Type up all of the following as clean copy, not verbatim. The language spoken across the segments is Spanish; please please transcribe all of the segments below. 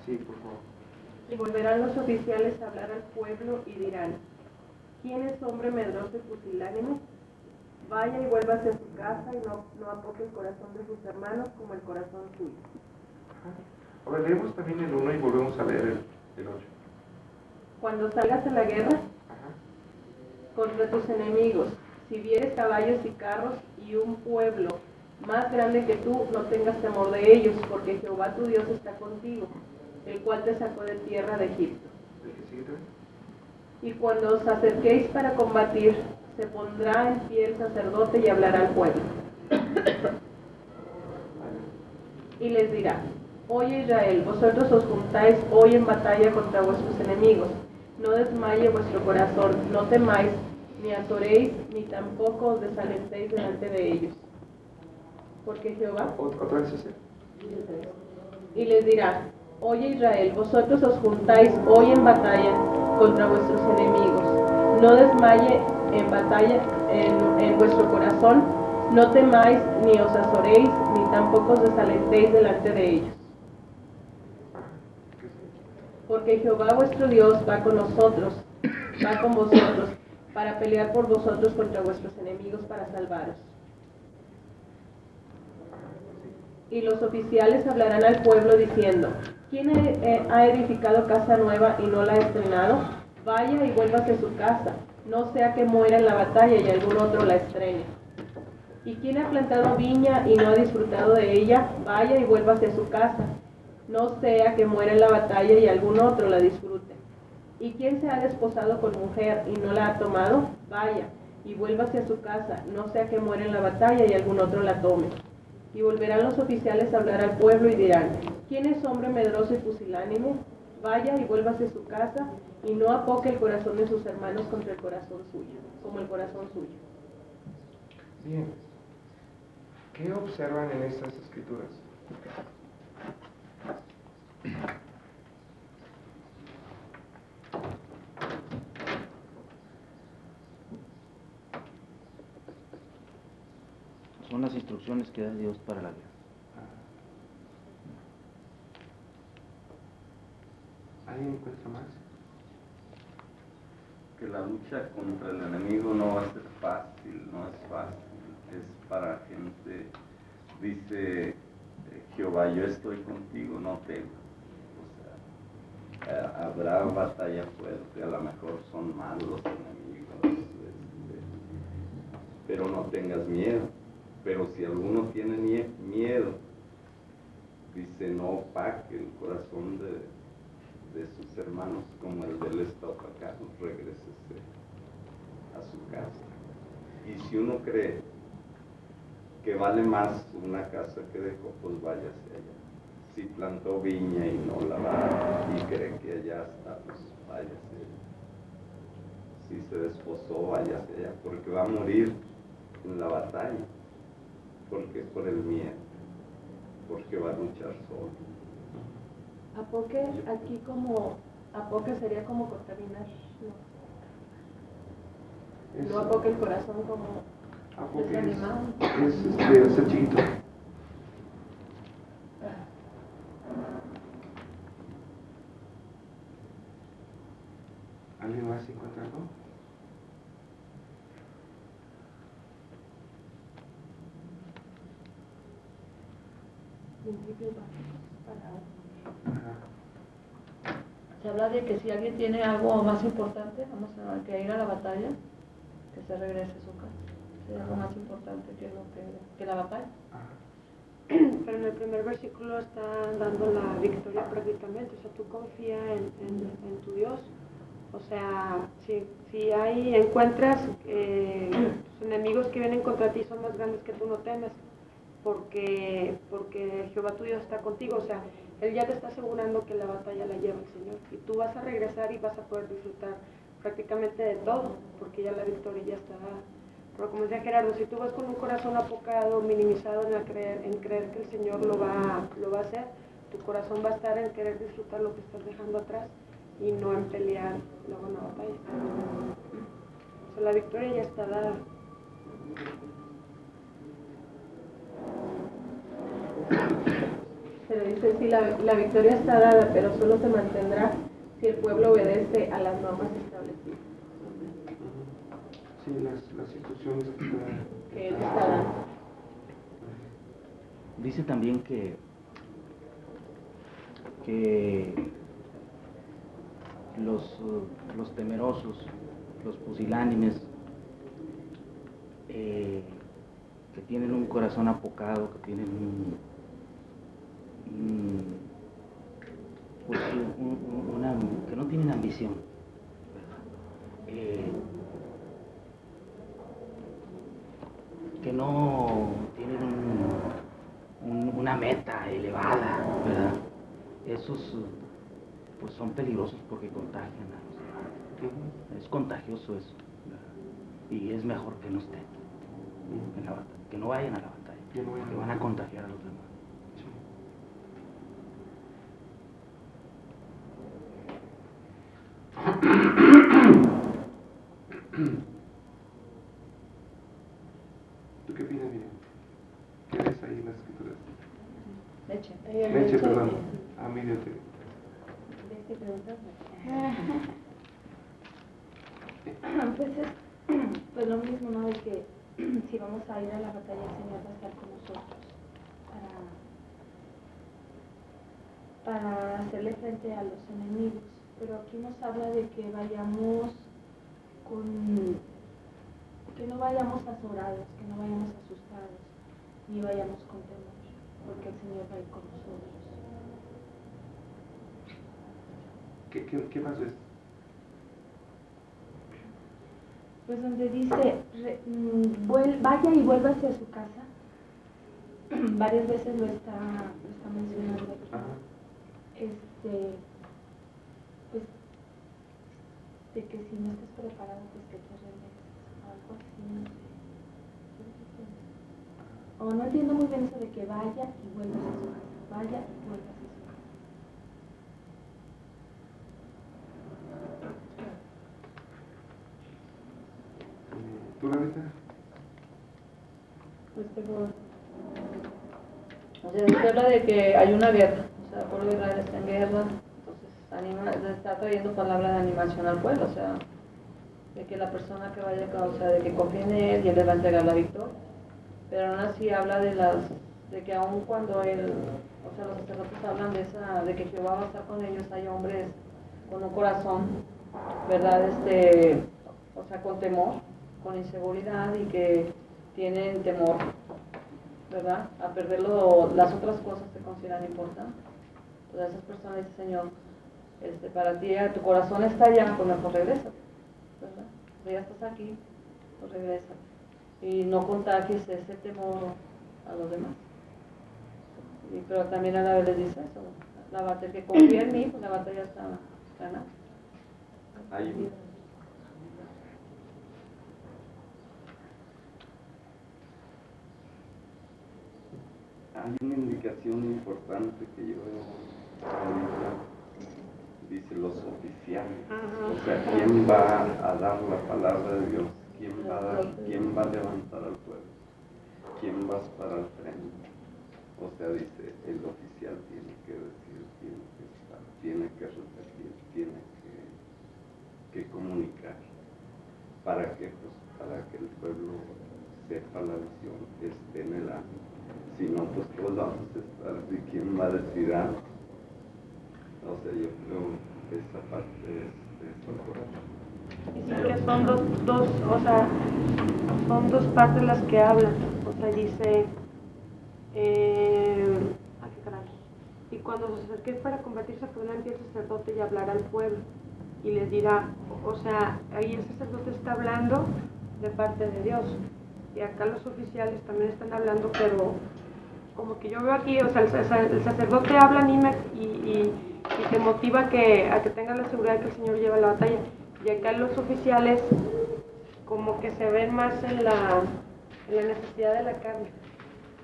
Sí, por favor. Y volverán los oficiales a hablar al pueblo y dirán: ¿quién es hombre medroso y pusilánime? Vaya y vuélvase a su casa y no apoque el corazón de sus hermanos como el corazón suyo. A ver, leemos también el 1 y volvemos a leer el 8. Cuando salgas a la guerra contra tus enemigos, si vieres caballos y carros y un pueblo más grande que tú, no tengas temor de ellos, porque Jehová tu Dios está contigo, el cual te sacó de tierra de Egipto. Y cuando os acerquéis para combatir, se pondrá en pie el sacerdote y hablará al pueblo. Y les dirá: Oye Israel, vosotros os juntáis hoy en batalla contra vuestros enemigos. No desmaye vuestro corazón, no temáis, ni azoréis, ni tampoco os desalentéis delante de ellos. Porque Jehová... ¿Otra vez ese? Y les dirá: Oye Israel, vosotros os juntáis hoy en batalla contra vuestros enemigos. No desmaye en batalla en vuestro corazón, no temáis, ni os azoréis, ni tampoco os desalentéis delante de ellos. Porque Jehová vuestro Dios va con nosotros, va con vosotros, para pelear por vosotros contra vuestros enemigos, para salvaros. Y los oficiales hablarán al pueblo diciendo: ¿quién ha edificado casa nueva y no la ha estrenado? Vaya y vuélvase a su casa, no sea que muera en la batalla y algún otro la estrene. ¿Y quién ha plantado viña y no ha disfrutado de ella? Vaya y vuélvase a su casa, no sea que muera en la batalla y algún otro la disfrute. ¿Y quién se ha desposado con mujer y no la ha tomado? Vaya y vuélvase a su casa, no sea que muera en la batalla y algún otro la tome. Y volverán los oficiales a hablar al pueblo y dirán: ¿quién es hombre medroso y pusilánime? Vaya y vuélvase a su casa y no apoque el corazón de sus hermanos contra el corazón suyo, como el corazón suyo. Bien. ¿Qué observan en estas escrituras? Son las instrucciones que da Dios para la guerra. ¿Alguien encuentra más? Que la lucha contra el enemigo no va a ser fácil, no es fácil. Es para gente, dice Jehová, yo estoy contigo, no temas. O sea, habrá batalla fuerte, a lo mejor son malos los enemigos, pero no tengas miedo. Pero si alguno tiene miedo, dice, no opaque el corazón de sus hermanos, como el de él está opacado, regrésese a su casa. Y si uno cree que vale más una casa que dejó, pues váyase allá. Si plantó viña y no la va y cree que allá está, pues váyase allá. Si se desposó, váyase allá, porque va a morir en la batalla, porque es por el miedo, porque va a luchar solo. Apoque aquí como, apoque sería como contaminar, no apoque el corazón como desanimado. Es el chiquito. ¿Alguien más encuentra algo? Principios básicos para... Se habla de que si alguien tiene algo más importante, que ir a la batalla, que se regrese a su casa. Sería algo más importante que la batalla. Pero en el primer versículo está dando la victoria prácticamente, o sea, tú confías en tu Dios. O sea, si encuentras tus enemigos que vienen contra ti son más grandes que tú, no temes, porque Jehová tu Dios está contigo. O sea, Él ya te está asegurando que la batalla la lleva el Señor, y tú vas a regresar y vas a poder disfrutar prácticamente de todo, porque ya la victoria ya está dada. Pero como decía Gerardo, si tú vas con un corazón apocado, minimizado en creer que el Señor lo va a hacer, tu corazón va a estar en querer disfrutar lo que estás dejando atrás y no en pelear la buena batalla. O sea, la victoria ya está dada. Pero dice, sí, la victoria está dada, pero solo se mantendrá si el pueblo obedece a las normas establecidas. Sí, las instrucciones Que él está dando. Dice también que los temerosos, los pusilánimes, que tienen un corazón apocado, que tienen que no tienen ambición, ¿verdad? Que no tienen una meta elevada, ¿verdad? Esos pues son peligrosos porque contagian a los demás. Es contagioso eso, ¿verdad? Y es mejor que no estén en la batalla, que no vayan a la batalla, Que no vayan que a la van a batalla. contagiar a los demás. ¿Tú qué opinas, Miriam? ¿Qué ves ahí en las escrituras? Leche. Meche, perdón. Miriam, Pues lo mismo, ¿no? De que si vamos a ir a la batalla, el Señor va a estar con nosotros para hacerle frente a los enemigos. Pero aquí nos habla de que vayamos que no vayamos azorados, que no vayamos asustados, ni vayamos con temor, porque el Señor va a ir con nosotros. ¿Qué más ves? Pues donde dice, vaya y vuelva hacia su casa, varias veces lo está mencionando aquí. Ajá. Pues, de que si no estás preparado, pues que te regreses, algo así, no sé. O no entiendo muy bien eso de que vaya y vuelva hacia su casa, vaya y vuelva hacia su casa. ¿Tú, Lolita? Pues o sea, se habla de que hay una guerra, o sea, el pueblo de Israel está en guerra, entonces está trayendo palabra de animación al pueblo, o sea, de que la persona que vaya acá, o sea, de que confíe en él y él le va a entregar la victoria. Pero aún así habla de que aun cuando o sea, los sacerdotes hablan de que Jehová va a estar con ellos, hay hombres con un corazón, ¿verdad? O sea, con temor, con inseguridad y que tienen temor, ¿verdad? A perder las otras cosas que consideran importantes. Entonces esas personas dicen, Señor, para ti tu corazón está allá, pues mejor regresa, ¿verdad? Si ya estás aquí, pues regresa. Y no contagies ese temor a los demás. Pero también a la vez les dice eso, la batalla, que confía en mí, pues la batalla está ganada. Hay una indicación importante que yo veo ahorita, dice los oficiales, o sea, ¿quién va a dar la palabra de Dios? ¿Quién va a levantar al pueblo? ¿Quién va a estar al frente? O sea, dice, el oficial tiene que decir, tiene que estar, tiene que repetir, tiene que comunicar. ¿Para qué? Pues para que el pueblo sepa la visión, esté en el ánimo. Si no, pues todos vamos a estar, ¿y quién va a decir algo? O sea, yo creo que esa parte es importante. Dice que son son dos partes las que hablan. O sea, dice, qué caray. Y cuando se acerque para convertirse pondrá en pie el sacerdote y hablará al pueblo. Y les dirá, o sea, ahí el sacerdote está hablando de parte de Dios. Y acá los oficiales también están hablando, pero como que yo veo aquí, o sea, el sacerdote habla, anima y te motiva a que tengas la seguridad de que el Señor lleva la batalla. Y acá los oficiales como que se ven más en la necesidad de la carne.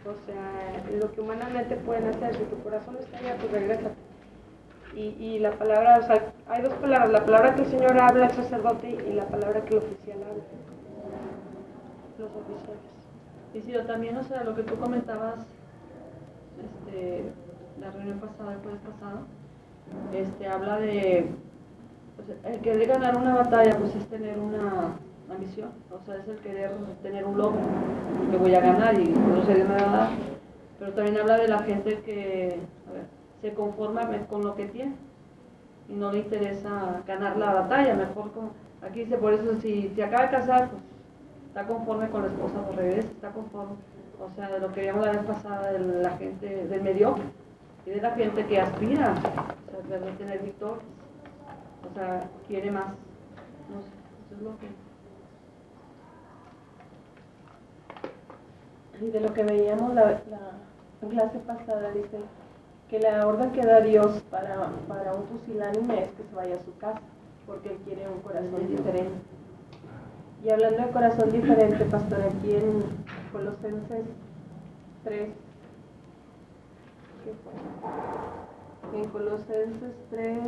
O sea, en lo que humanamente pueden hacer. Si tu corazón está allá, pues regrésate. Y la palabra, o sea, hay dos palabras, la palabra que el Señor habla al sacerdote y la palabra que el oficial habla. Los oficiales. Y si yo también, o sea, lo que tú comentabas, la reunión pasada, el jueves pasado, habla de, pues, el querer ganar una batalla, pues es tener una ambición, o sea, es el querer tener un logro, que voy a ganar y no sé, Dios me va a dar. Pero también habla de la gente que, a ver, se conforma con lo que tiene y no le interesa ganar la batalla, mejor como, aquí dice, por eso si se acaba de casar, pues está conforme con la esposa, pues regresa, está conforme. O sea, de lo que vimos la vez pasada de la gente, del mediocre y de la gente que aspira, o sea, de tener victorias, o sea, quiere más, no sé, eso es lo que... Y de lo que veíamos la clase pasada, dice que la orden que da Dios para un pusilánime es que se vaya a su casa, porque Él quiere un corazón diferente. Y hablando de corazón diferente, pastor, aquí en Colosenses 3, ¿qué fue? En Colosenses 3,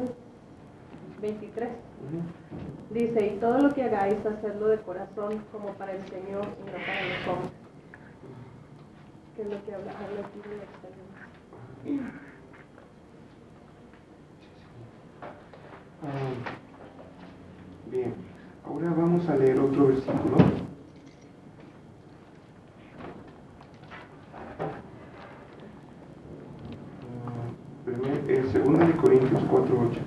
23, dice, y todo lo que hagáis, hacedlo de corazón como para el Señor y no para los hombres. Que es lo que habla aquí de la excelencia. Bien, ahora vamos a leer otro versículo. Segunda de Corintios 4:8.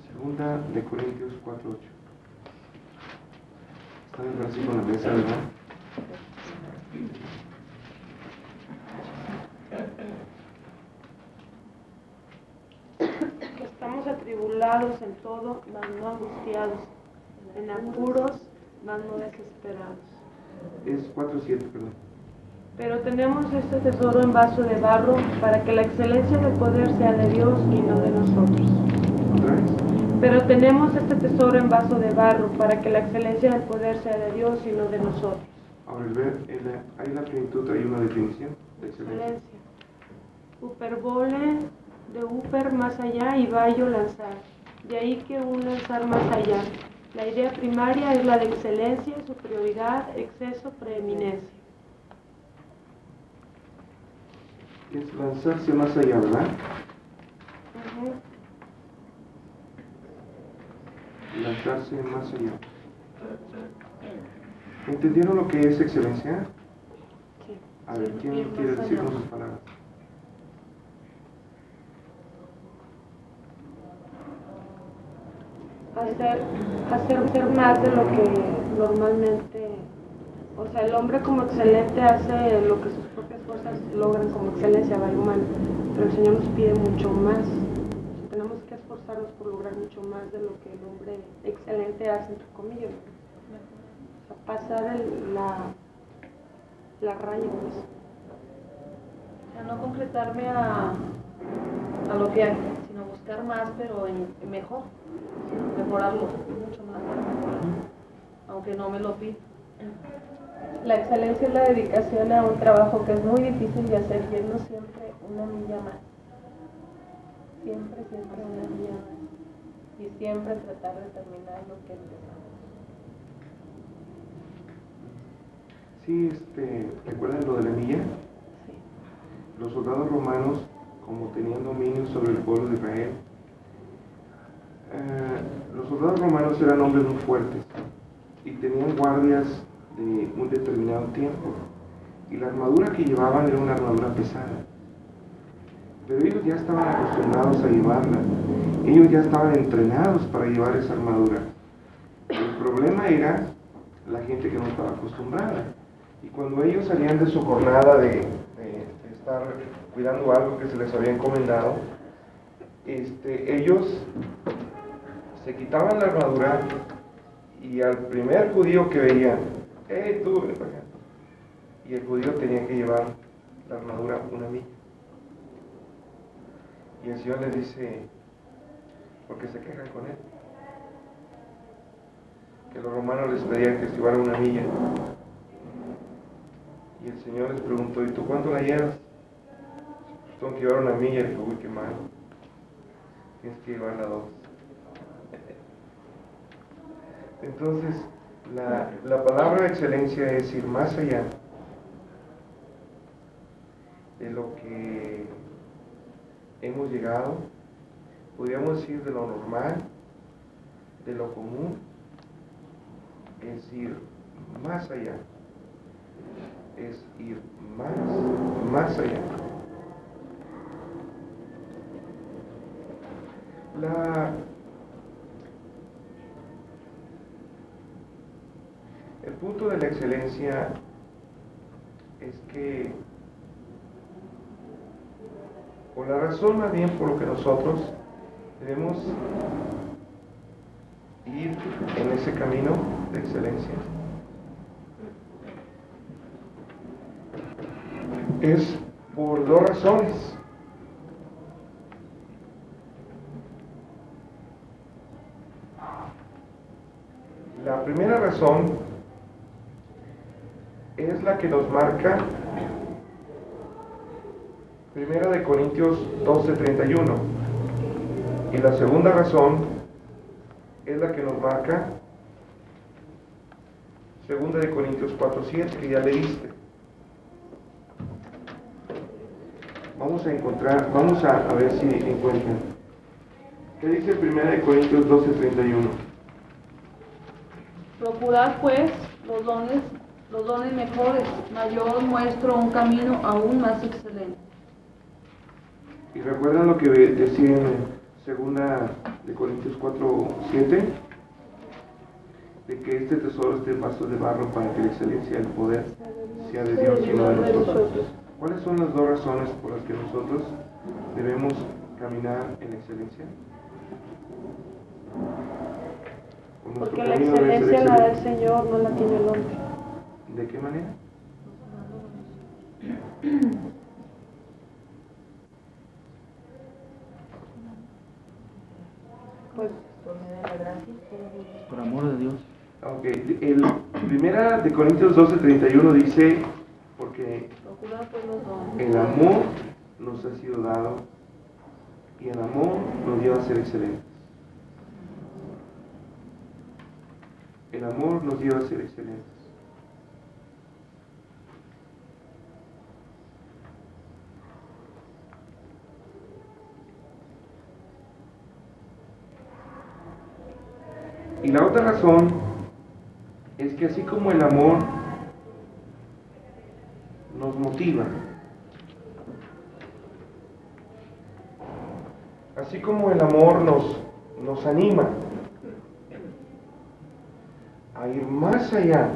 Segunda de Corintios 4:8. Está en el versículo en la mesa, ¿verdad? Estamos atribulados en todo, mas no angustiados, en apuros, mas no desesperados. Es 4:7, perdón. Pero tenemos este tesoro en vaso de barro, para que la excelencia del poder sea de Dios y no de nosotros. ¿Otra vez? Pero tenemos este tesoro en vaso de barro, para que la excelencia del poder sea de Dios y no de nosotros. Ahora, hay la plenitud, hay una definición de excelencia. Excelencia. Uperbole, de upper más allá y vallo lanzar. De ahí que un lanzar más allá. La idea primaria es la de excelencia, superioridad, exceso, preeminencia. Es lanzarse más allá, ¿verdad? Ujú. Lanzarse más allá. ¿Entendieron lo que es excelencia? Sí. A ver, ¿quién Ir quiere más decirnos allá. sus palabras? Hacer más de lo que normalmente, o sea, el hombre como excelente hace lo que sus propias fuerzas logran como excelencia, vaya humana, pero el Señor nos pide mucho más. O sea, tenemos que esforzarnos por lograr mucho más de lo que el hombre excelente hace, entre comillas. O sea, pasar la raya, pues. O sea, no concretarme a lo que hay, sino buscar más, pero mejor, mejorarlo, mucho más para mejorar, aunque no me lo pida. La excelencia es la dedicación a un trabajo que es muy difícil de hacer, yendo siempre una milla más. Siempre una milla más. Y siempre tratar de terminar lo que empezamos. Sí, ¿recuerdan lo de la milla? Sí. Los soldados romanos, como tenían dominio sobre el pueblo de Israel, los soldados romanos eran hombres muy fuertes y tenían guardias de un determinado tiempo, y la armadura que llevaban era una armadura pesada, pero ellos ya estaban acostumbrados a llevarla, ellos ya estaban entrenados para llevar esa armadura. El problema era la gente que no estaba acostumbrada, y cuando ellos salían de su jornada de estar cuidando algo que se les había encomendado, ellos se quitaban la armadura y al primer judío que veían, ¡hey, tú, ven para acá! Y el judío tenía que llevar la armadura una milla. Y el Señor les dice, porque se quejan con él, que los romanos les pedían que se llevaran una milla. Y el Señor les preguntó, ¿y tú cuánto la llevas? Pues tengo que llevar una milla. Y dijo, uy, qué mal. Tienes que llevarla 2. Entonces, La palabra excelencia es ir más allá de lo que hemos llegado, podríamos decir de lo normal, de lo común, es ir más allá, es ir más allá. El punto de la excelencia es que, o la razón más bien por lo que nosotros debemos ir en ese camino de excelencia, es por dos razones. La primera razón es la que nos marca 1 Corintios 12:31, y la segunda razón es la que nos marca 2 Corintios 4:7, que ya leíste. Vamos a ver si encuentran. ¿Qué dice 1 Corintios 12:31? Procurad pues los dones mejores, mas yo os muestro un camino aún más excelente. Y recuerdan lo que decía en 2 Corintios 4:7, de que este tesoro esté en vasos de barro para que la excelencia del poder sea de Dios y no de nosotros. ¿Cuáles son las dos razones por las que nosotros debemos caminar en excelencia? Porque la excelencia la da el Señor, no la tiene el hombre. ¿De qué manera? Pues Por amor de Dios. Ok, el 1 Corintios 12:31 dice, porque Procurad pues los dones. el amor nos ha sido dado y el amor nos lleva a ser excelentes. El amor nos lleva a ser excelentes. Y la otra razón es que así como el amor nos motiva, así como el amor nos anima a ir más allá,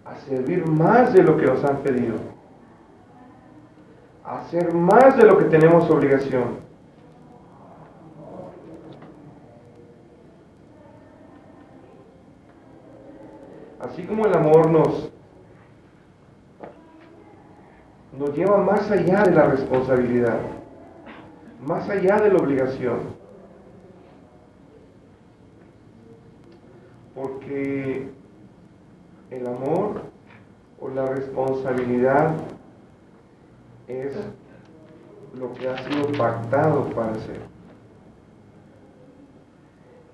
a servir más de lo que nos han pedido, a hacer más de lo que tenemos obligación. Así como el amor nos lleva más allá de la responsabilidad, más allá de la obligación, porque el amor o la responsabilidad es lo que ha sido pactado para hacer.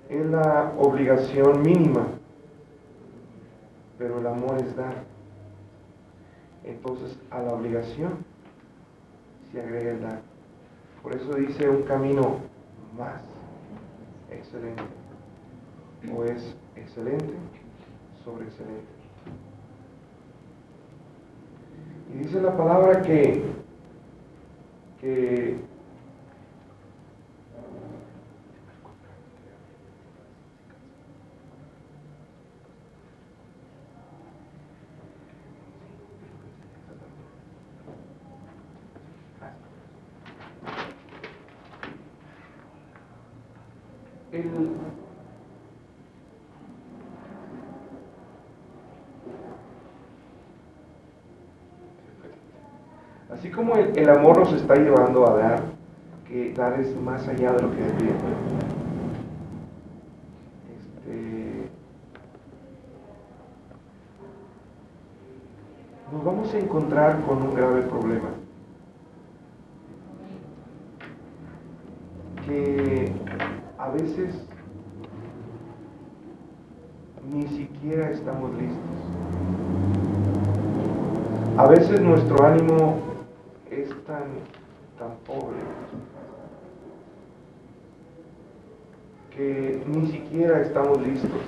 Es la obligación mínima, pero el amor es dar. Entonces a la obligación se agrega el dar. Por eso dice un camino más excelente, o es excelente sobre excelente. Y dice la palabra que así como el amor nos está llevando a dar, que dar es más allá de lo que debería. Nos vamos a encontrar con un grave problema, que a veces siquiera estamos listos. A veces nuestro ánimo es tan pobre que ni siquiera estamos listos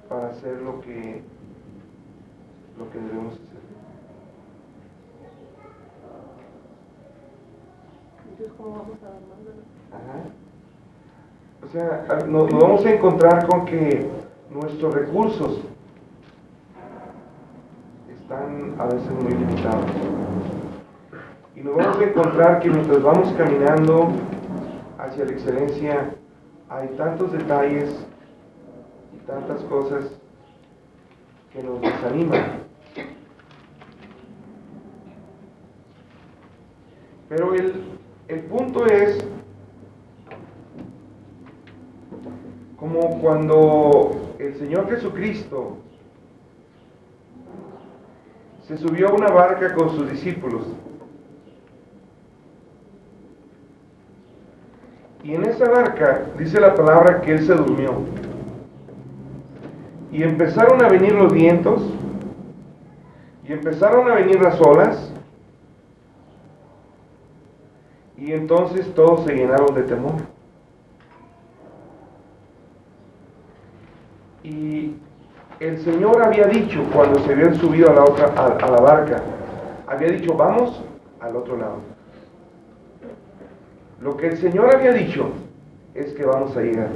para hacer lo que debemos hacer. Entonces, ¿cómo vamos a dar más? Ajá. O sea, nos vamos a encontrar con que nuestros recursos están a veces muy limitados. Y nos vamos a encontrar que mientras vamos caminando hacia la excelencia, hay tantos detalles y tantas cosas que nos desaniman. Pero el punto es como cuando el Señor Jesucristo se subió a una barca con sus discípulos. Y en esa barca dice la palabra que Él se durmió. Y empezaron a venir los vientos, y empezaron a venir las olas, y entonces todos se llenaron de temor. Y el Señor había dicho, cuando se habían subido a la barca, había dicho, vamos al otro lado. Lo que el Señor había dicho es que vamos a llegar.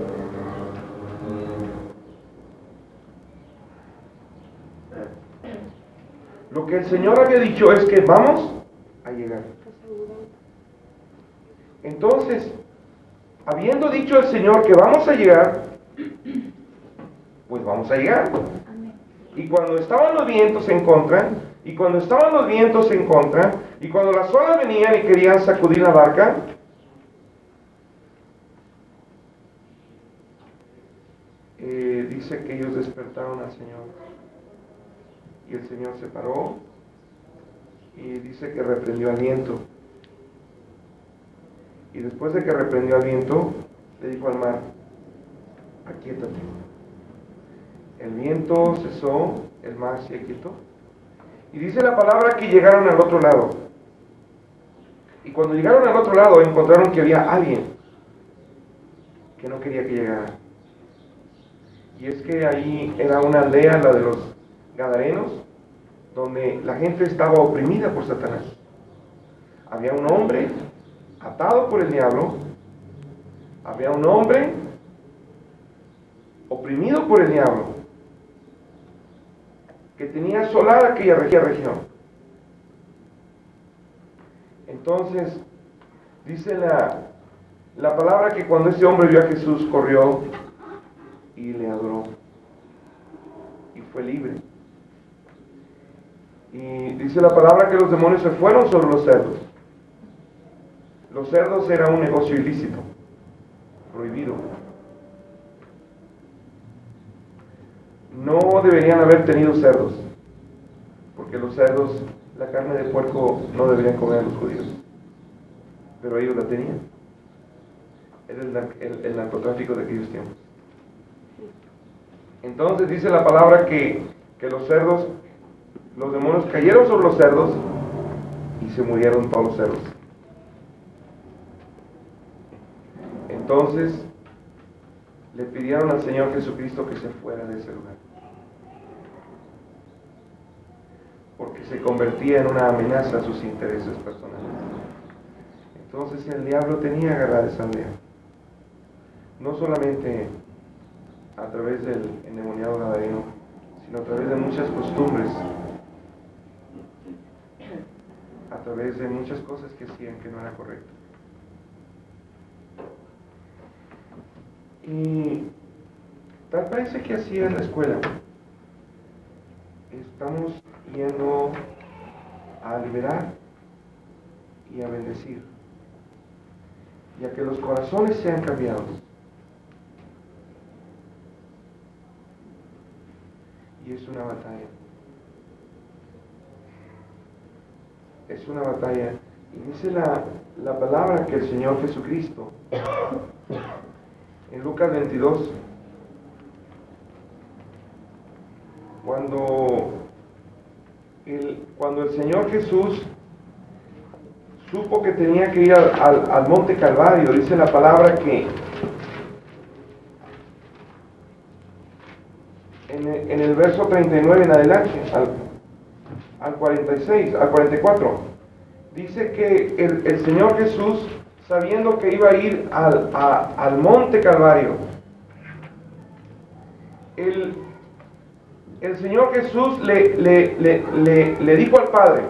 Lo que el Señor había dicho es que vamos a llegar. Entonces, habiendo dicho el Señor que vamos a llegar, pues vamos a llegar. Y cuando estaban los vientos en contra, y cuando las olas venían y querían sacudir la barca, dice que ellos despertaron al Señor. Y el Señor se paró y dice que reprendió al viento. Y después de que reprendió al viento, le dijo al mar, aquíétate. El viento cesó, el mar se aquietó. Y dice la palabra que llegaron al otro lado. Y cuando llegaron al otro lado, encontraron que había alguien que no quería que llegara. Y es que ahí era una aldea, la de los Gadarenos, donde la gente estaba oprimida por Satanás. Había un hombre atado por el diablo, había un hombre oprimido por el diablo, que tenía asolada aquella región. Entonces, dice la palabra que cuando ese hombre vio a Jesús, corrió y le adoró, y fue libre. Y dice la palabra que los demonios se fueron sobre los cerdos. Los cerdos era un negocio ilícito, prohibido. No deberían haber tenido cerdos, porque los cerdos, la carne de puerco no deberían comer a los judíos, pero ellos la tenían. Era el narcotráfico de aquellos tiempos. Entonces dice la palabra que los cerdos, los demonios cayeron sobre los cerdos y se murieron todos los cerdos. Entonces le pidieron al Señor Jesucristo que se fuera de ese lugar, porque se convertía en una amenaza a sus intereses personales. Entonces el diablo tenía agarrada esa aldea, no solamente a través del endemoniado gadareno, sino a través de muchas costumbres, a través de muchas cosas que hacían que no era correcto. Y tal parece que así es la escuela. Estamos yendo a liberar y a bendecir, y a que los corazones sean cambiados. Y es una batalla. Es una batalla. Y dice la palabra que el Señor Jesucristo, en Lucas 22, cuando el Señor Jesús supo que tenía que ir al monte Calvario, dice la palabra que en el verso 39 en adelante, al 46, al 44, dice que el Señor Jesús, sabiendo que iba a ir al monte Calvario, el Señor Jesús le dijo al Padre,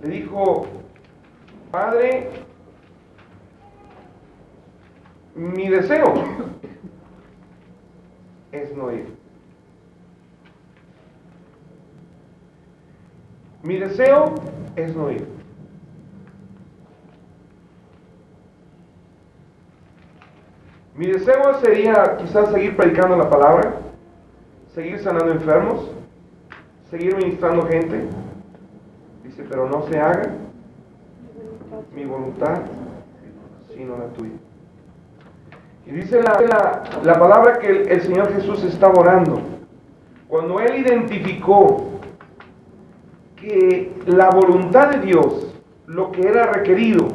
le dijo: Padre, mi deseo es no ir. Mi deseo es no ir. Mi deseo sería quizás seguir predicando la palabra, seguir sanando enfermos, seguir ministrando gente. Dice, pero no se haga mi voluntad, sino la tuya. Y dice la palabra que el Señor Jesús estaba orando. Cuando Él identificó que la voluntad de Dios, lo que era requerido,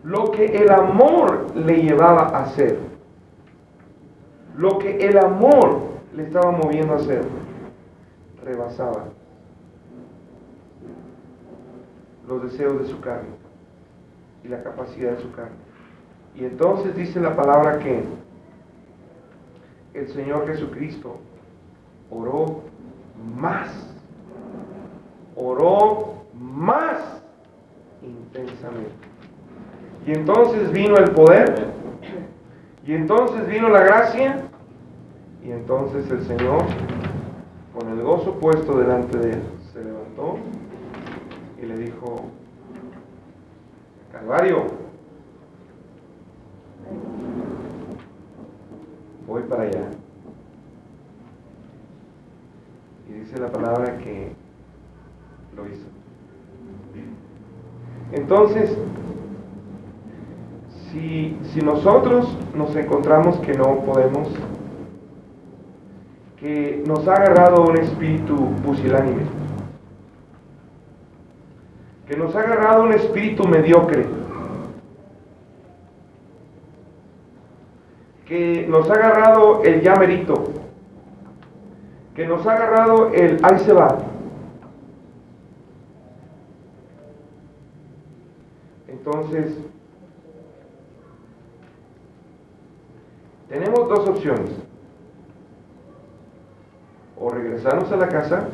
lo que el amor le llevaba a hacer, lo que el amor le estaba moviendo a hacer, rebasaba los deseos de su carne y la capacidad de su carne. Y entonces dice la palabra que el Señor Jesucristo oró más intensamente. Y entonces vino el poder, y entonces vino la gracia, y entonces el Señor, con el gozo puesto delante de él, se levantó y le dijo: Calvario, voy para allá. Y dice la palabra que lo hizo. Entonces, si nosotros nos encontramos que no podemos, que nos ha agarrado un espíritu pusilánime, que nos ha agarrado un espíritu mediocre, que nos ha agarrado el ya merito, que nos ha agarrado el ahí se va. Entonces, tenemos dos opciones: o regresarnos a la casa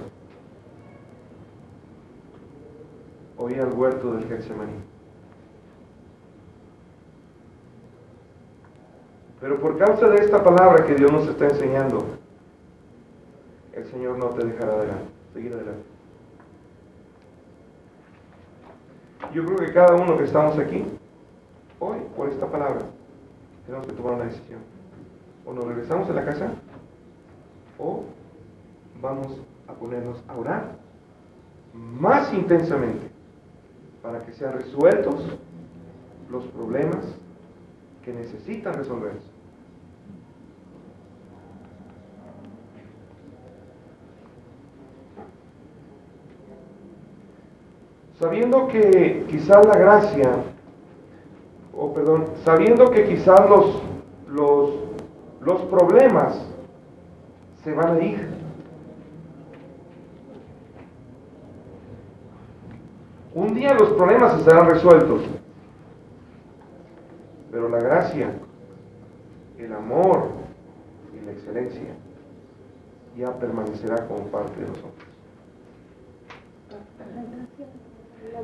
o ir al huerto del Getsemaní. Pero por causa de esta palabra que Dios nos está enseñando, el Señor no te dejará seguir adelante. Yo creo que cada uno que estamos aquí hoy, por esta palabra, tenemos que tomar una decisión: o nos regresamos a la casa o vamos a ponernos a orar más intensamente para que sean resueltos los problemas que necesitan resolverse. Sabiendo que quizás la gracia, sabiendo que quizás los problemas se van a ir. Un día los problemas estarán resueltos, pero la gracia, el amor y la excelencia ya permanecerá como parte de nosotros.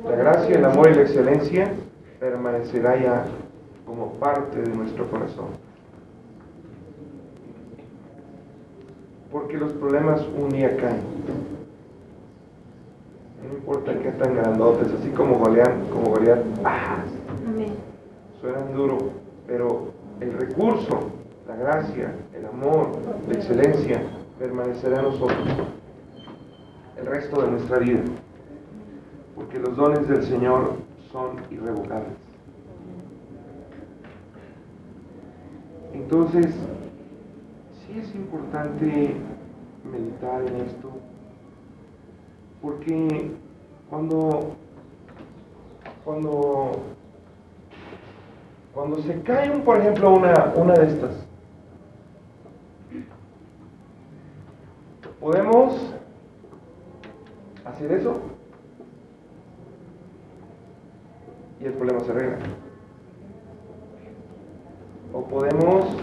La gracia, el amor y la excelencia permanecerá ya como parte de nuestro corazón. Porque los problemas un día caen. No importa qué tan grandotes, así como Goliat, suenan duro, pero el recurso, la gracia, el amor, la excelencia permanecerá en nosotros el resto de nuestra vida. Porque los dones del Señor son irrevocables. Entonces, sí qué es importante meditar en esto? Porque cuando se cae, por ejemplo, una de estas, ¿podemos hacer eso? Y el problema se arregla. O podemos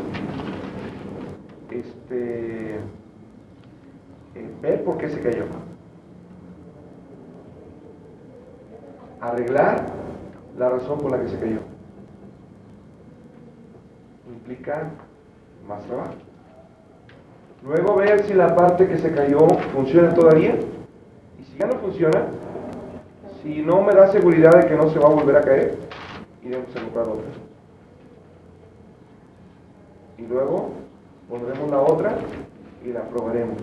ver por qué se cayó, arreglar la razón por la que se cayó. Implica más trabajo. Luego ver si la parte que se cayó funciona todavía, y si ya no funciona, si no me da seguridad de que no se va a volver a caer, iremos a comprar otra. Y luego pondremos la otra y la probaremos.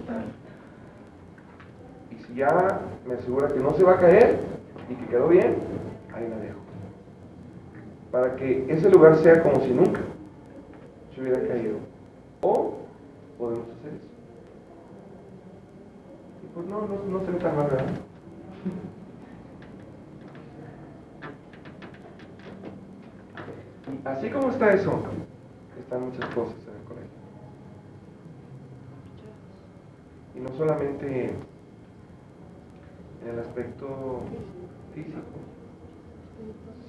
Y si ya me asegura que no se va a caer y que quedó bien, ahí la dejo. Para que ese lugar sea como si nunca se hubiera caído. O podemos hacer eso. Y pues no se ve tan mal, ¿verdad? Y así como está eso, están muchas cosas en el colegio. Y no solamente en el aspecto físico,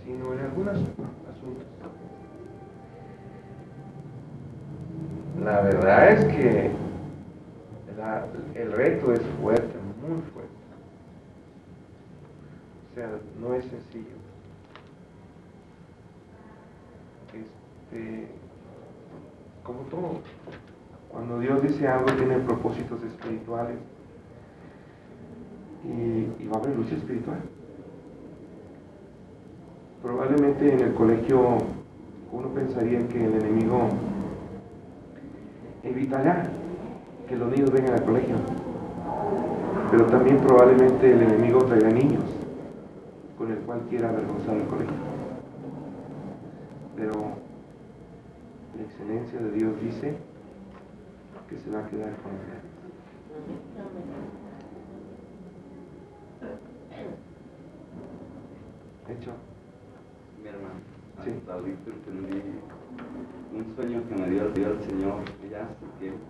sino en algunos asuntos. La verdad es que el reto es fuerte, muy fuerte. O sea, no es sencillo. Como todo, cuando Dios dice algo tiene propósitos espirituales y va a haber lucha espiritual. Probablemente en el colegio uno pensaría que el enemigo evitará que los niños vengan al colegio, pero también probablemente el enemigo traerá niños con el cual quiera avergonzar el colegio. Pero la excelencia de Dios dice que se va a quedar con él. ¿Hecho? Mi hermano, Sí. hasta ahorita entendí un sueño que me dio el Señor ya hace tiempo.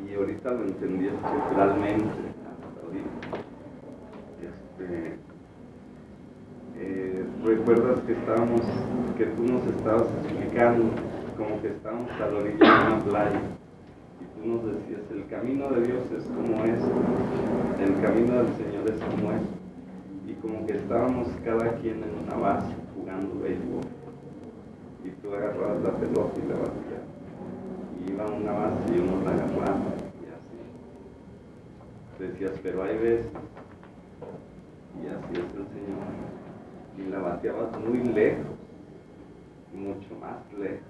Y ahorita lo entendí estructuralmente, hasta ahorita. Recuerdas que tú nos estabas explicando como que estábamos a la orilla de una playa y tú nos decías, el camino de Dios es como es, el camino del Señor es como es, y como que estábamos cada quien en una base jugando béisbol y tú agarrabas la pelota y la batías, y iba a una base y uno la agarraba y así decías, pero hay veces, y así es el Señor, y la bateabas muy lejos, mucho más lejos.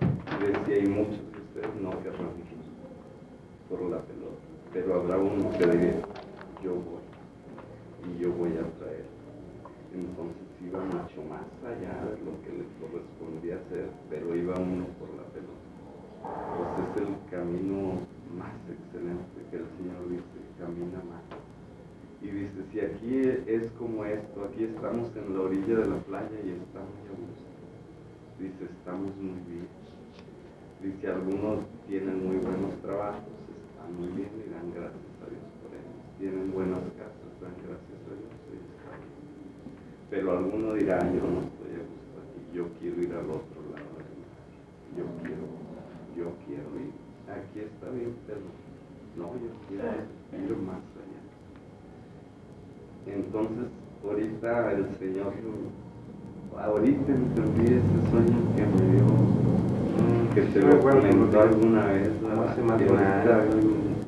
Y decía, y muchos de ustedes no querrán ir por la pelota, pero habrá uno que diga, yo voy, y yo voy a traer. Entonces iba mucho más allá de lo que le correspondía hacer, pero iba uno por la pelota. Pues es el camino más excelente que el Señor dice, camina más. Y dice, si aquí es como esto, aquí estamos en la orilla de la playa y está muy a gusto. Dice, estamos muy bien. Dice, algunos tienen muy buenos trabajos, están muy bien y dan gracias a Dios por ellos. Tienen buenas casas, dan gracias a Dios y está bien. Pero alguno dirá, yo no estoy a gusto aquí, yo quiero ir al otro lado del mar. Yo quiero ir. Aquí está bien, pero no, yo quiero ir más allá. Entonces, ahorita el Señor, ahorita entendí ese sueño que me dio, que te lo comentó alguna vez,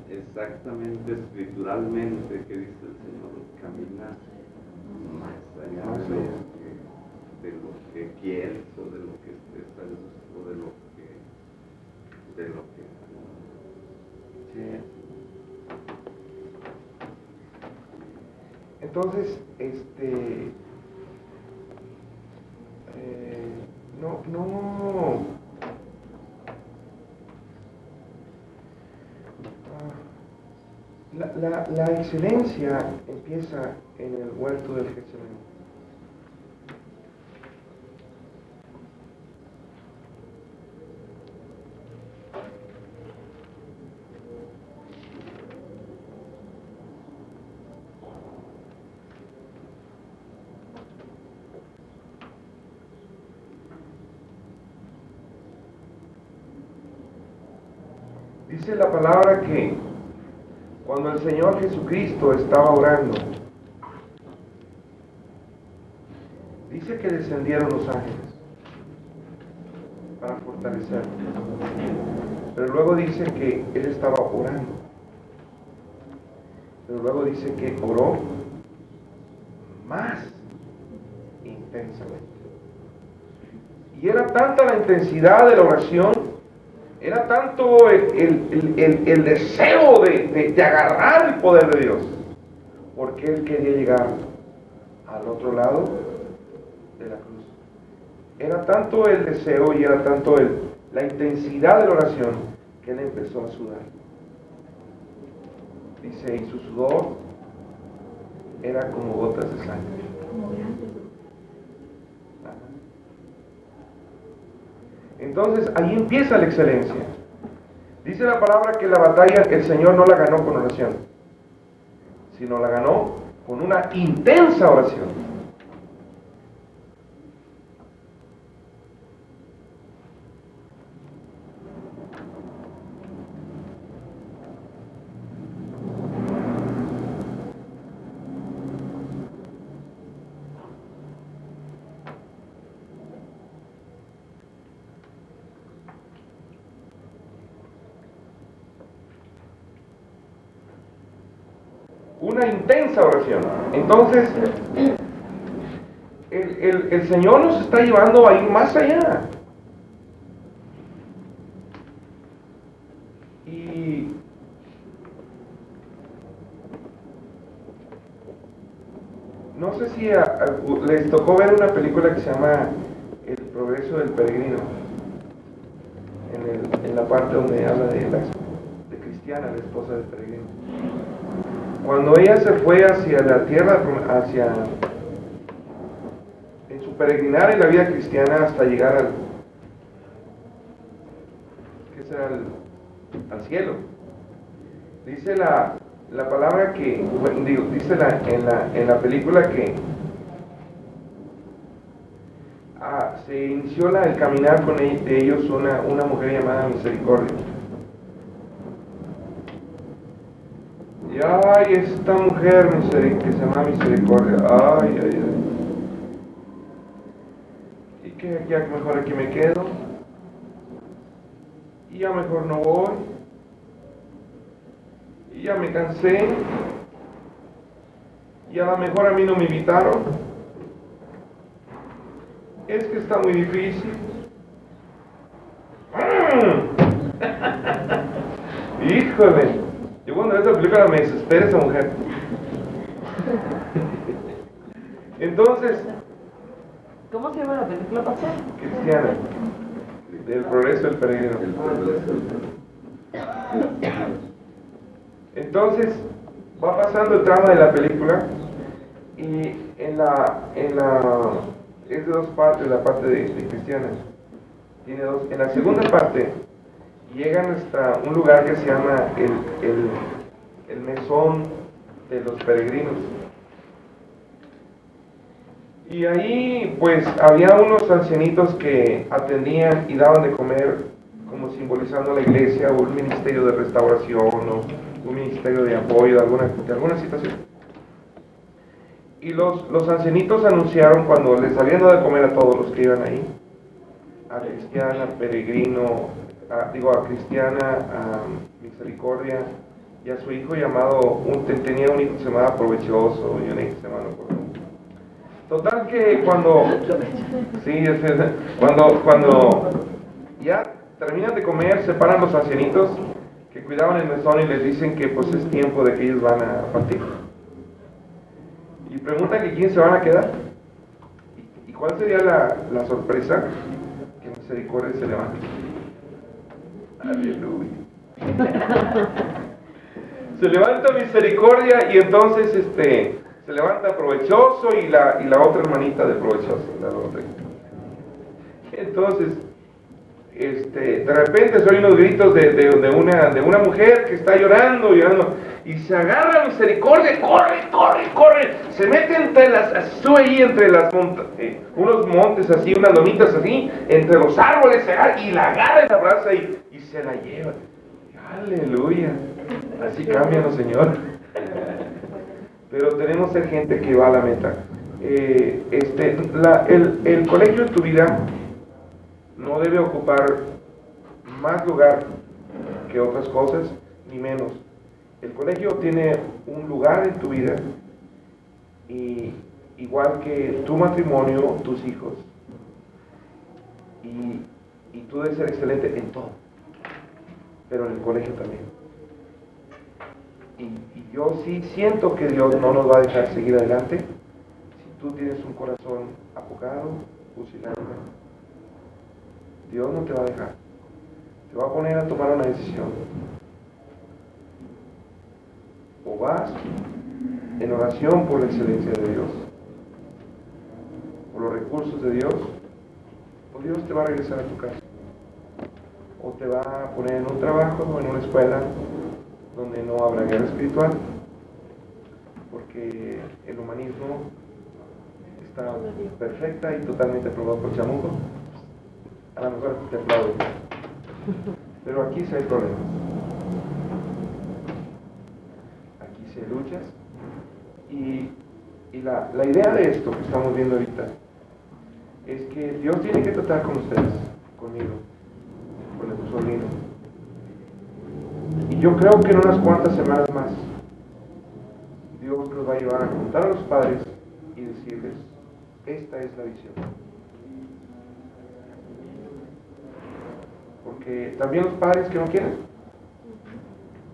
exactamente escrituralmente, que dice el Señor, camina más allá de lo que quieres o de lo que estés a gusto, o de lo que Sí. Entonces, La excelencia empieza en el huerto del Getsemaní. Dice la palabra que cuando el Señor Jesucristo estaba orando, dice que descendieron los ángeles para fortalecerlo. Pero luego dice que Él estaba orando. Pero luego dice que oró más intensamente. Y era tanta la intensidad de la oración, era tanto el deseo de agarrar el poder de Dios, porque Él quería llegar al otro lado de la cruz. Era tanto el deseo y era tanto la intensidad de la oración que Él empezó a sudar. Dice, y su sudor era como gotas de sangre. Entonces, ahí empieza la excelencia. Dice la palabra que la batalla el Señor no la ganó con oración, sino la ganó con una intensa oración. Una intensa oración. Entonces, el Señor nos está llevando a ir más allá. Y no sé si les tocó ver una película que se llama El progreso del peregrino, en la parte donde habla de Cristiana, la esposa del peregrino. Cuando ella se fue hacia la tierra, en su peregrinar en la vida cristiana hasta llegar al cielo, dice la palabra que, dice en la película que se inició el caminar con de ellos una mujer llamada Misericordia. Y ay, esta mujer que se llama Misericordia, ay. Y que ya mejor aquí me quedo, y ya mejor no voy, y ya me cansé, y a lo mejor a mí no me invitaron, es que está muy difícil. Híjole. Yo cuando veo esa película me desespera esa mujer. Entonces, ¿Cómo se llama la película, pastor? Cristiana, del progreso del peregrino. Entonces, va pasando el tramo de la película y es de dos partes, la parte de Cristiana. Tiene dos. En la segunda parte llegan hasta un lugar que se llama el mesón de los peregrinos. Y ahí pues había unos ancianitos que atendían y daban de comer, como simbolizando la iglesia, o un ministerio de restauración, o un ministerio de apoyo de alguna situación. Y los ancianitos anunciaron, cuando les habían dado de comer a todos los que iban ahí, a Cristiana, Peregrino, a Cristiana, a Misericordia, y a su hijo llamado, tenía un hijo que se llamaba Provechoso, y un hijo que se llamaba Total que cuando ya terminan de comer, se paran los ancianitos que cuidaban el mesón y les dicen que pues es tiempo de que ellos van a partir. Y preguntan que quién se van a quedar. ¿Y cuál sería la sorpresa? Que Misericordia se levanta. Aleluya. Se levanta misericordia y entonces se levanta provechoso y la otra hermanita de provechoso, la otra. Entonces, de repente se oyen unos gritos de una mujer que está llorando, y se agarra misericordia, corre, se mete sube ahí entre unos montes así, unas lomitas así, entre los árboles, se agarra, y la agarra y la abraza y se la lleva. Aleluya, así cambian los señores. Pero tenemos que ser gente que va a la meta. El colegio de tu vida no debe ocupar más lugar que otras cosas, ni menos. El colegio tiene un lugar en tu vida, y igual que tu matrimonio, tus hijos, y tú debes ser excelente en todo, pero en el colegio también. Y yo sí siento que Dios no nos va a dejar seguir adelante si tú tienes un corazón apocado, fusilante. Dios no te va a dejar. Te va a poner a tomar una decisión. O vas en oración por la excelencia de Dios, por los recursos de Dios, o Dios te va a regresar a tu casa. O te va a poner en un trabajo o en una escuela donde no habrá guerra espiritual, porque el humanismo está perfecta y totalmente aprobado por Chamuco. A lo mejor te aplaudo, pero aquí sí hay problemas. Aquí sí hay luchas, y la idea de esto que estamos viendo ahorita es que Dios tiene que tratar con ustedes, conmigo, con el sobrino. Y yo creo que en unas cuantas semanas más Dios nos va a llevar a juntar a los padres y decirles: esta es la visión. Porque también los padres que no quieren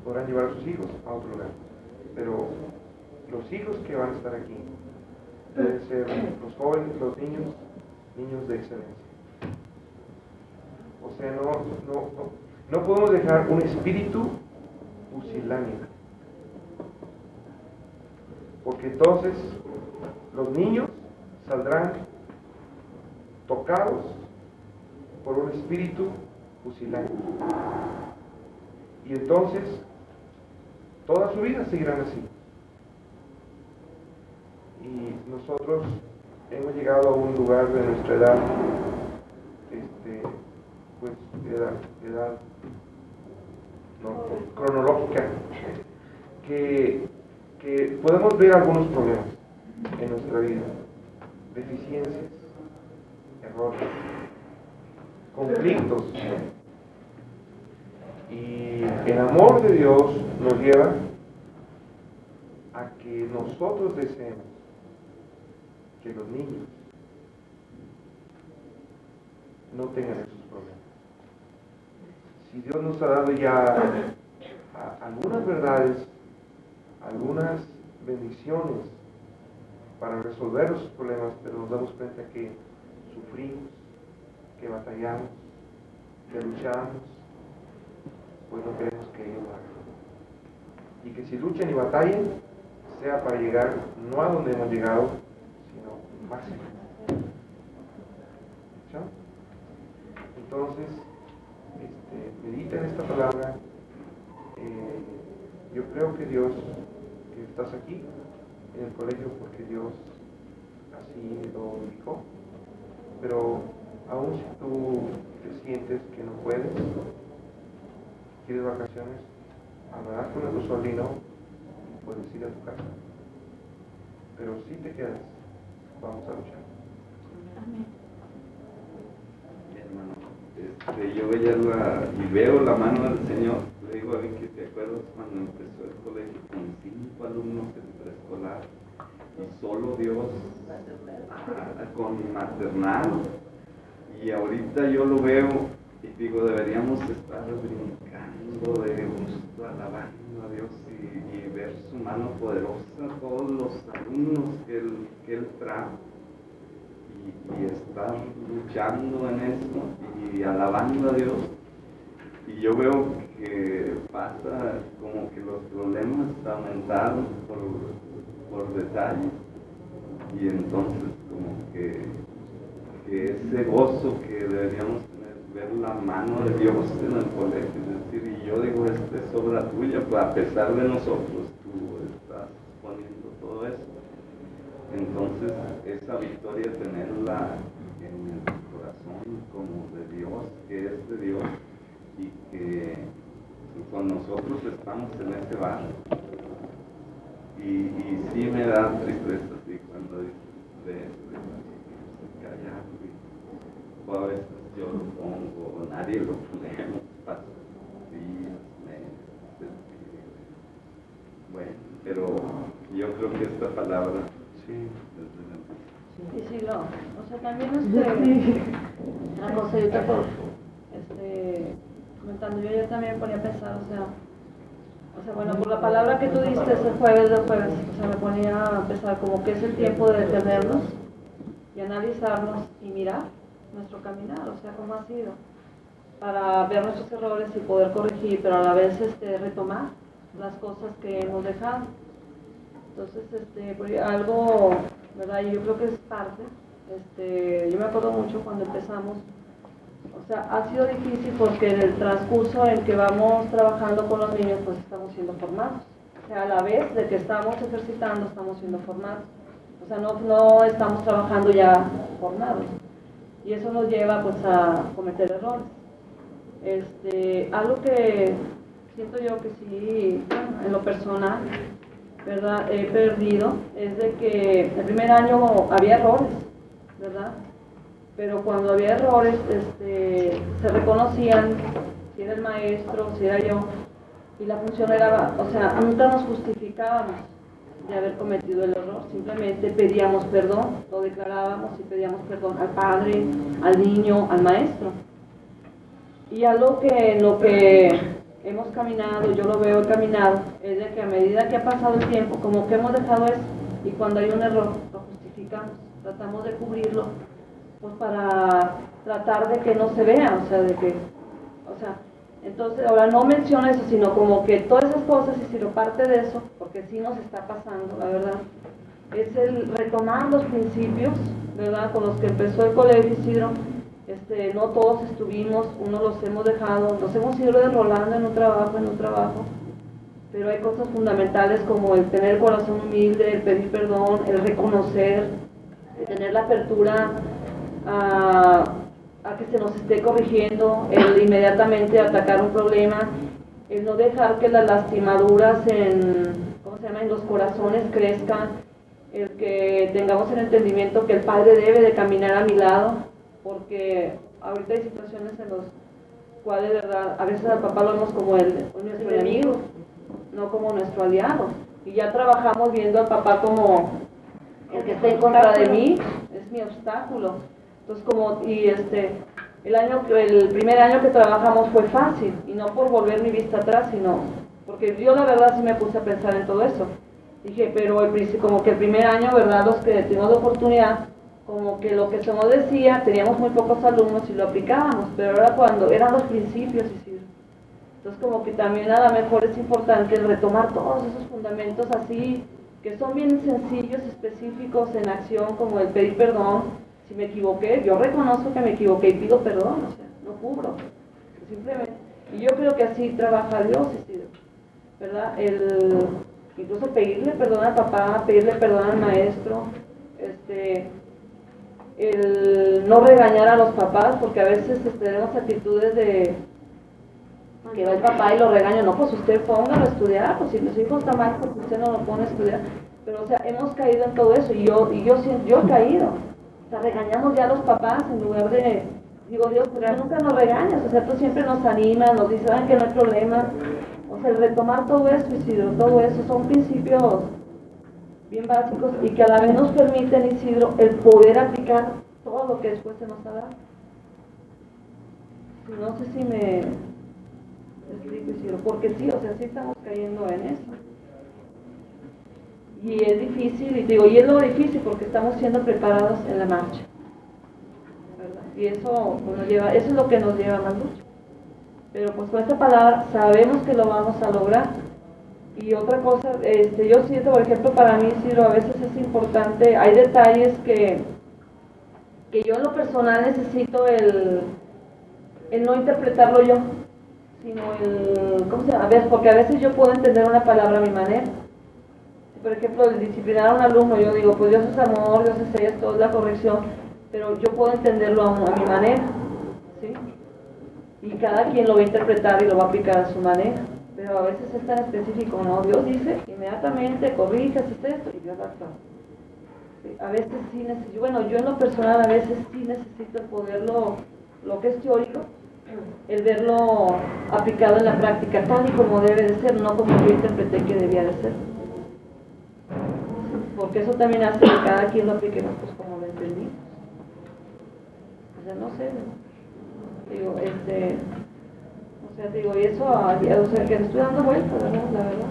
podrán llevar a sus hijos a otro lugar, pero los hijos que van a estar aquí deben ser los jóvenes, los niños de excelencia. O sea, no podemos dejar un espíritu pusilánime, porque entonces los niños saldrán tocados por un espíritu pusilánime, y entonces toda su vida seguirán así. Y nosotros hemos llegado a un lugar de nuestra edad, pues edad no, cronológica, que podemos ver algunos problemas en nuestra vida, deficiencias, errores, conflictos, y el amor de Dios nos lleva a que nosotros deseemos que los niños no tengan esos problemas. Si Dios nos ha dado ya algunas verdades, algunas bendiciones para resolver esos problemas, pero nos damos cuenta que sufrimos, que batallamos, que luchamos, pues no queremos que ellos lo hagan. Y que si luchan y batallen, sea para llegar no a donde hemos llegado, sino más allá. ¿Sí? Entonces, medita en esta palabra. Yo creo que Dios, que estás aquí en el colegio porque Dios así lo indicó, pero aún si tú te sientes que no puedes, quieres vacaciones, hablarás con tu sobrino y puedes ir a tu casa. Pero si te quedas, vamos a luchar. Amén. Hermano, yo veía y veo la mano del Señor. Le digo a alguien que te acuerdas cuando empezó el colegio con 5 alumnos en preescolar y solo Dios con maternal, y ahorita yo lo veo y digo, deberíamos estar brincando de gusto, alabando a Dios y ver su mano poderosa, todos los alumnos que él trae, y estar luchando en esto y alabando a Dios. Y yo veo que pasa como que los problemas aumentaron por detalles, y entonces como que ese gozo que deberíamos tener, ver la mano de Dios en el colegio, es decir, y yo digo, es obra tuya, pues a pesar de nosotros, tú estás poniendo todo eso. Entonces, esa victoria, tenerla en el corazón como de Dios, que es de Dios, y que con nosotros estamos en ese barco. Y sí me da tristeza, sí, cuando dices de callar, o a veces yo lo pongo, o nadie lo ponemos, pasan días, meses, bueno, pero yo creo que esta palabra Y sí, no, o sea, también una cosa, yo te comentando, yo ayer también ponía a pensar, o sea, bueno, por la palabra que tú diste ese jueves, o sea, me ponía a pensar como que es el tiempo de detenernos y analizarnos y mirar nuestro caminar, o sea, cómo ha sido, para ver nuestros errores y poder corregir, pero a la vez retomar las cosas que hemos dejado. Entonces, algo, ¿verdad? Yo creo que es parte, yo me acuerdo mucho cuando empezamos, o sea, ha sido difícil porque en el transcurso en que vamos trabajando con los niños, pues estamos siendo formados. O sea, a la vez de que estamos ejercitando, estamos siendo formados. O sea, no estamos trabajando ya formados. Y eso nos lleva, pues, a cometer errores. Algo que siento yo que sí, bueno, en lo personal, ¿verdad?, he perdido, es de que el primer año había errores, ¿verdad? Pero cuando había errores, se reconocían si era el maestro, si era yo, y la función era, o sea, nunca nos justificábamos de haber cometido el error, simplemente pedíamos perdón, lo declarábamos y pedíamos perdón al padre, al niño, al maestro. Y algo que en lo que hemos caminado, yo lo veo caminado, es de que a medida que ha pasado el tiempo, como que hemos dejado eso, y cuando hay un error, lo justificamos, tratamos de cubrirlo, pues para tratar de que no se vea, entonces ahora no menciona eso, sino como que todas esas cosas, y si lo parte de eso, porque sí nos está pasando, la verdad, es el retomar los principios, ¿verdad?, con los que empezó el Colegio Isidro. No todos estuvimos, unos los hemos dejado, nos hemos ido enrolando en un trabajo, pero hay cosas fundamentales como el tener el corazón humilde, el pedir perdón, el reconocer, el tener la apertura a que se nos esté corrigiendo, el inmediatamente atacar un problema, el no dejar que las lastimaduras en los corazones crezcan, el que tengamos el entendimiento que el Padre debe de caminar a mi lado, porque ahorita hay situaciones en las cuales, ¿verdad?, a veces al papá lo vemos como nuestro enemigo, no como nuestro aliado, y ya trabajamos viendo al papá como el que está en contra de mí, es mi obstáculo. Entonces, el primer año que trabajamos fue fácil, y no por volver mi vista atrás, sino porque yo la verdad sí me puse a pensar en todo eso. Dije, pero como que el primer año, ¿verdad?, los que tuvimos la oportunidad, como que lo que se nos decía, teníamos muy pocos alumnos y lo aplicábamos, pero ahora cuando eran los principios, entonces como que también a lo mejor es importante retomar todos esos fundamentos así, que son bien sencillos, específicos en acción, como el pedir perdón. Si me equivoqué, yo reconozco que me equivoqué y pido perdón, o sea, no cubro, simplemente. Y yo creo que así trabaja Dios, ¿verdad? Incluso pedirle perdón al papá, pedirle perdón al maestro, el no regañar a los papás, porque a veces tenemos actitudes de que va el papá y lo regaña, no, pues usted póngalo a estudiar, pues si su hijo está mal, pues usted no lo pone a estudiar. Pero, o sea, hemos caído en todo eso, y yo he caído. O sea, regañamos ya a los papás en lugar de, digo, Dios, pero nunca nos regañas, o sea, tú siempre nos animas, nos dices, saben que no hay problema. O sea, el retomar todo eso, Isidro, todo eso, son principios bien básicos y que a la vez nos permiten, Isidro, el poder aplicar todo lo que después se nos ha dado. No sé si me explico, Isidro, porque sí, o sea, sí estamos cayendo en eso. Y es difícil, y es lo difícil porque estamos siendo preparados en la marcha, ¿verdad? Y eso es lo que nos lleva a más lucha. Pero pues con esta palabra sabemos que lo vamos a lograr. Y otra cosa, yo siento, por ejemplo, para mí, Ciro, a veces es importante, hay detalles que yo en lo personal necesito el no interpretarlo yo, sino ¿cómo se llama? A ver, porque a veces yo puedo entender una palabra a mi manera. Por ejemplo, el disciplinar a un alumno, yo digo, pues Dios es amor, Dios es esto, es la corrección, pero yo puedo entenderlo a mi manera, ¿sí? Y cada quien lo va a interpretar y lo va a aplicar a su manera, pero a veces es tan específico, ¿no? Dios dice, inmediatamente corrijas esto, y Dios actúa. Sí, a veces sí necesito, bueno, yo en lo personal a veces sí necesito poderlo, lo que es teórico, el verlo aplicado en la práctica, tal y como debe de ser, no como yo interpreté que debía de ser. Porque eso también hace que cada quien lo aplique pues como lo entendí. O sea, no sé, digo, o sea, digo, y eso, o sea, que le estoy dando vueltas, ¿verdad? La verdad.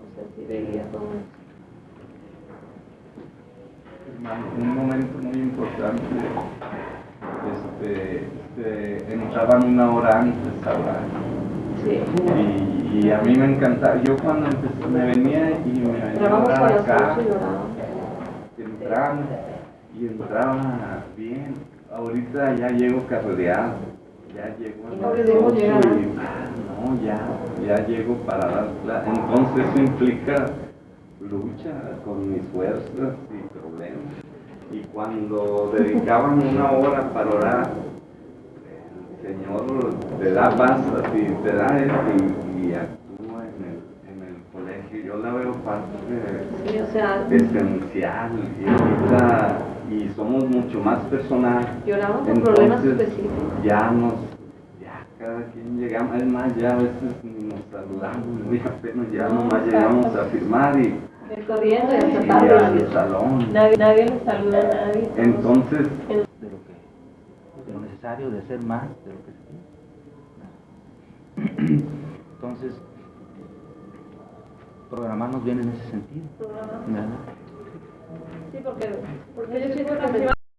O sea, sí veía todo eso. Hermano, un momento muy importante, entraban una hora antes a orar. Sí. Y a mí me encantaba, yo cuando empecé, me venía a orar acá, entraba bien, ahorita ya llego carrereado, ya llego a las 8 y no, ya llego para dar clase, entonces eso implica lucha con mis fuerzas y problemas, y cuando dedicaban una hora para orar, el Señor te da paz, te da y actúa en el colegio. Yo la veo parte esencial y somos mucho más personal. Lloramos con problemas específicos. Ya cada quien llegamos, es más, ya a veces ni nos saludamos, muy apenas ya nomás llegamos a firmar y corriendo y hasta tarde al salón. Nadie le saluda a nadie. Entonces, de lo necesario, de hacer más de lo que se tiene. Entonces, programarnos bien en ese sentido. Sí, porque yo siento que